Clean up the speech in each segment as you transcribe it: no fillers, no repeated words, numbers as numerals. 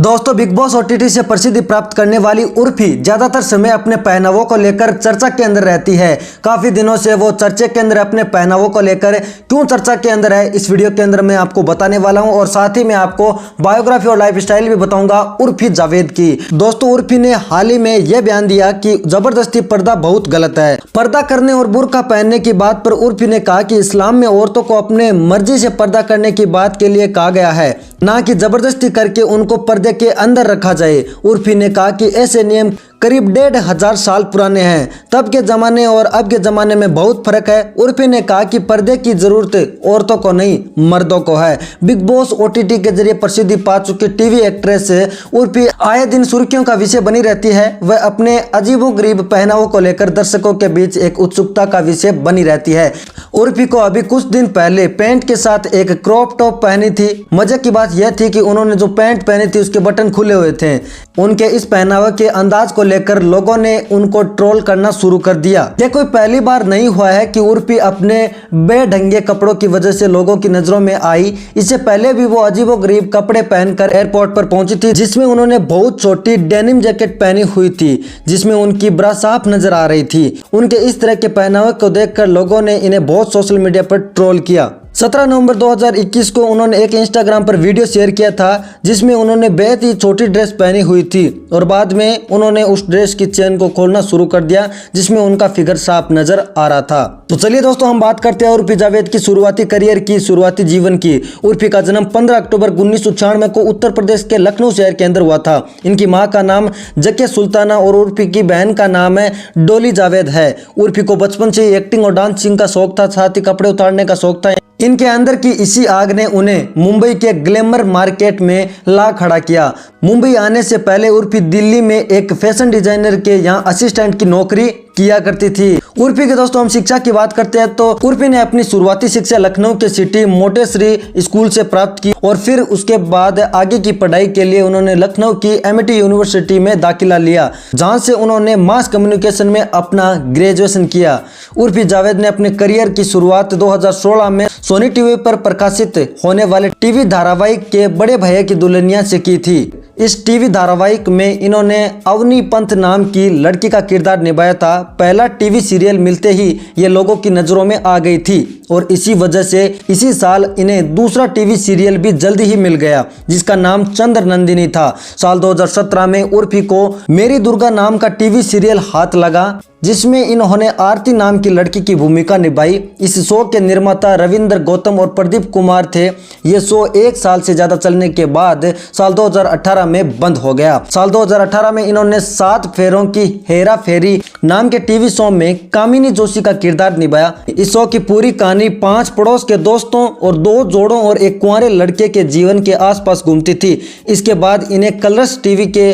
दोस्तों, big boss OTT से प्रसिद्धि प्राप्त करने वाली उर्फी ज्यादातर समय अपने पहनावों को लेकर चर्चा के अंदर रहती है। काफी दिनों से वो चर्चे के अंदर अपने पहनावों को लेकर क्यों चर्चा के अंदर है, इस वीडियो के अंदर मैं आपको बताने वाला हूं और साथ ही मैं आपको बायोग्राफी और लाइफ स्टाइल भी बताऊंगा उर्फी जावेद की। दोस्तों, उर्फी ने हाल ही में यह बयान दिया कि जबरदस्ती पर्दा बहुत गलत है। पर्दा करने और बुर्का पहनने की बात पर उर्फी ने कहा कि इस्लाम में औरतों को अपने मर्जी से पर्दा करने की बात के लिए कहा गया है, ना कि जबरदस्ती करके उनको पर्दे के अंदर रखा जाए। उर्फी ने कहा कि ऐसे नियम करीब 1500 साल पुराने हैं। तब के जमाने और अब के जमाने में बहुत फर्क है। उर्फी ने कहा कि पर्दे की जरूरत औरतों को नहीं, मर्दों को है। बिग बॉस ओटीटी के जरिए प्रसिद्धि पा चुकी टीवी एक्ट्रेस उर्फी आए दिन सुर्खियों का विषय बनी रहती है। वह अपने अजीबोगरीब पहनावों को लेकर दर्शकों के बीच एक उत्सुकता का विषय बनी रहती है। उर्फी को अभी कुछ दिन पहले पैंट के साथ एक क्रॉप टॉप पहनी थी। मजे की बात यह थी कि उन्होंने जो पैंट पहनी थी उसके बटन खुले हुए थे। उनके इस पहनावे के अंदाज को लेकर लोगों ने उनको ट्रोल करना शुरू कर दिया। यह कोई पहली बार नहीं हुआ है कि उर्फी अपने बेढंगे कपड़ों की वजह से लोगों की नजरों में आई। इससे पहले भी वो अजीबोगरीब कपड़े पहनकर एयरपोर्ट पर पहुंची थी, जिसमें उन्होंने बहुत छोटी डेनिम जैकेट पहनी हुई थी, जिसमें उनकी ब्रा साफ नजर आ रही थी। उनके इस तरह के पहनावे को देखकर लोगों ने इन्हें बहुत सोशल मीडिया पर ट्रोल किया। 17 नवंबर 2021 को उन्होंने एक इंस्टाग्राम पर वीडियो शेयर किया था, जिसमें उन्होंने बेहद ही छोटी ड्रेस पहनी हुई थी और बाद में उन्होंने उस ड्रेस की चेन को खोलना शुरू कर दिया, जिसमें उनका फिगर साफ नजर आ रहा था। तो चलिए दोस्तों, हम बात करते हैं उर्फी जावेद की शुरुआती करियर की, शुरुआती जीवन की। उर्फी का जन्म 15 अक्टूबर 1996 को उत्तर प्रदेश के लखनऊ शहर के अंदर हुआ था। इनकी माँ का नाम जकिया सुल्ताना और उर्फी की बहन का नाम है डोली जावेद है। उर्फी को बचपन से ही एक्टिंग और डांसिंग का शौक था, साथ ही कपड़े उतारने का शौक था। इनके अंदर की इसी आग ने उन्हें मुंबई के ग्लैमर मार्केट में ला खड़ा किया। मुंबई आने से पहले उर्फी दिल्ली में एक फैशन डिजाइनर के यहाँ असिस्टेंट की नौकरी किया करती थी। उर्फी के दोस्तों, हम शिक्षा की बात करते हैं तो उर्फी ने अपनी शुरुआती शिक्षा लखनऊ के सिटी मोटेसरी स्कूल से प्राप्त की और फिर उसके बाद आगे की पढ़ाई के लिए उन्होंने लखनऊ की एमिटी यूनिवर्सिटी में दाखिला लिया, जहां से उन्होंने मास कम्युनिकेशन में अपना ग्रेजुएशन किया। उर्फी जावेद ने अपने करियर की शुरुआत 2016 में सोनी टीवी पर प्रकाशित होने वाले टीवी धारावाहिक के बड़े भैया की दुल्हनिया से की थी। इस टीवी धारावाहिक में इन्होंने अवनी पंत नाम की लड़की का किरदार निभाया था। पहला टीवी सीरियल मिलते ही ये लोगों की नजरों में आ गई थी और इसी वजह से इसी साल इन्हें दूसरा टीवी सीरियल भी जल्दी ही मिल गया, जिसका नाम चंद्र नंदिनी था। साल 2017 में उर्फी को मेरी दुर्गा नाम का टीवी सीरियल हाथ लगा, जिसमें इन्होंने आरती नाम की लड़की की भूमिका निभाई। इस शो के निर्माता रविंद्र गौतम और प्रदीप कुमार थे। ये शो 1 साल से ज्यादा चलने के बाद साल 2018 में बंद हो गया। साल 2018 में इन्होंने 7 फेरों की हेरा फेरी नाम के टीवी शो में कामिनी जोशी का किरदार निभाया। इस शो की पूरी कहानी 5 पड़ोस के दोस्तों और 2 जोड़ों और एक कुंवारे लड़के के जीवन के आसपास घूमती थी। इसके बाद इन्हें कलर्स टीवी के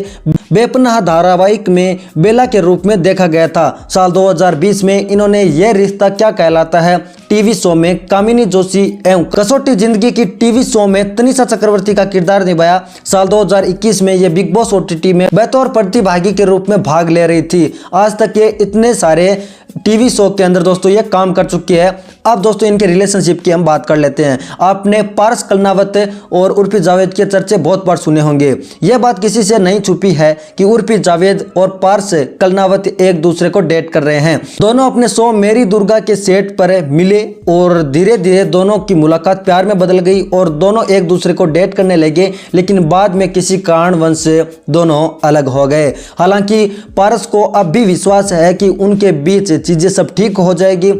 बेपनाह धारावाहिक में बेला के रूप में देखा गया था। साल 2020 में इन्होंने यह रिश्ता क्या कहलाता है टीवी शो में कामिनी जोशी एवं कसौटी जिंदगी की टीवी शो में तनिषा चक्रवर्ती का किरदार निभाया। साल 2021 में ये बिग बॉस ओटीटी में बतौर प्रतिभागी के रूप में भाग ले रही थी। आज तक ये इतने सारे टीवी शो के अंदर दोस्तों ये काम कर चुकी है। अब दोस्तों इनके रिलेशनशिप की हम बात कर लेते हैं। आपने पारस कलनावत और उर्फी जावेद के चर्चे बहुत बार सुने होंगे। यह बात किसी से नहीं छुपी है कि उर्फी जावेद और पारस कलनावत एक दूसरे को डेट कर रहे हैं। दोनों अपने शो मेरी दुर्गा के सेट पर मिले और धीरे धीरे दोनों की मुलाकात प्यार में बदल गई और दोनों एक दूसरे को डेट करने लगे, लेकिन बाद में किसी कारणवश दोनों अलग हो गए। हालांकि पारस को अब भी विश्वास है कि उनके बीच चीजें सब ठीक हो जाएगी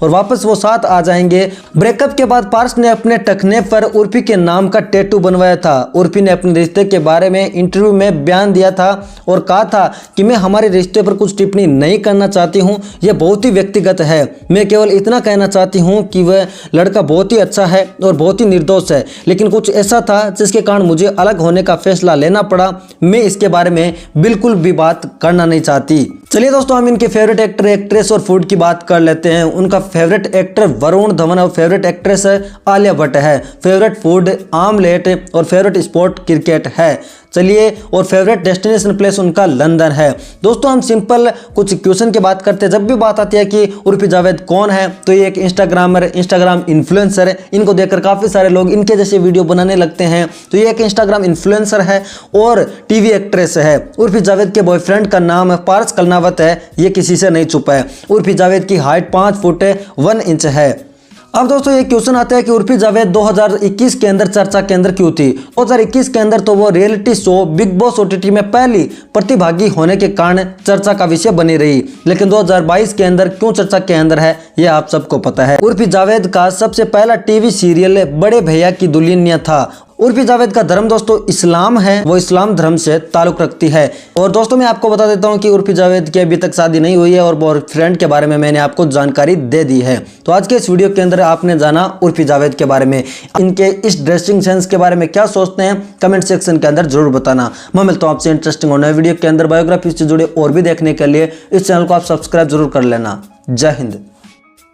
और वापस वो साथ आ जाएंगे। ब्रेकअप के बाद पारस ने अपने टखने पर उर्फी के नाम का टैटू बनवाया था। उर्फी ने अपने रिश्ते के बारे में इंटरव्यू में बयान दिया था और कहा था कि मैं हमारे रिश्ते पर कुछ टिप्पणी नहीं करना चाहती हूँ, यह बहुत ही व्यक्तिगत है। मैं केवल इतना कहना चाहती हूँ कि वह लड़का बहुत ही अच्छा है और बहुत ही निर्दोष है, लेकिन कुछ ऐसा था जिसके कारण मुझे अलग होने का फैसला लेना पड़ा। मैं इसके बारे में बिल्कुल भी बात करना नहीं चाहती। चलिए दोस्तों, हम इनके फेवरेट एक्टर, एक्ट्रेस और फूड की बात कर लेते हैं। उनका फेवरेट एक्टर वरुण धवन और फेवरेट एक्ट्रेस आलिया भट्ट है। फेवरेट फूड आमलेट और फेवरेट स्पोर्ट क्रिकेट है। चलिए, और फेवरेट डेस्टिनेशन प्लेस उनका लंदन है। दोस्तों हम सिंपल कुछ क्वेश्चन की बात करते हैं। जब भी बात आती है कि उर्फी जावेद कौन है, तो ये एक इंस्टाग्राम इन्फ्लुएंसर है। इनको देखकर काफ़ी सारे लोग इनके जैसे वीडियो बनाने लगते हैं। तो ये एक इंस्टाग्राम इन्फ्लुएंसर है और टीवी एक्ट्रेस है। उर्फी जावेद के बॉयफ्रेंड का नाम पारस कलनावत है, ये किसी से नहीं छुपा है। उर्फी जावेद की हाइट 5 फुट 1 इंच है। अब दोस्तों ये क्वेश्चन आता है कि उर्फी जावेद 2021 के अंदर चर्चा के अंदर क्यों थी। 2021 के अंदर तो वो reality show big boss OTT में पहली प्रतिभागी होने के कारण चर्चा का विषय बनी रही, लेकिन 2022 के अंदर क्यों चर्चा के अंदर है ये आप सबको पता है। उर्फी जावेद का सबसे पहला टीवी सीरियल बड़े भैया की दुल्हनिया था। उर्फी जावेद का धर्म दोस्तों इस्लाम है, वो इस्लाम धर्म से ताल्लुक रखती है। और दोस्तों मैं आपको बता देता हूं कि उर्फी जावेद की अभी तक शादी नहीं हुई है और बॉयफ्रेंड के बारे में मैंने आपको जानकारी दे दी है। तो आज के इस वीडियो के अंदर आपने जाना उर्फी जावेद के बारे में। इनके इस ड्रेसिंग सेंस के बारे में क्या सोचते हैं कमेंट सेक्शन के अंदर जरूर बताना। मैं मिलता हूं आपसे इंटरेस्टिंग और नए वीडियो के अंदर। बायोग्राफी से जुड़े और भी देखने के लिए इस चैनल को आप सब्सक्राइब जरूर कर लेना। जय हिंद।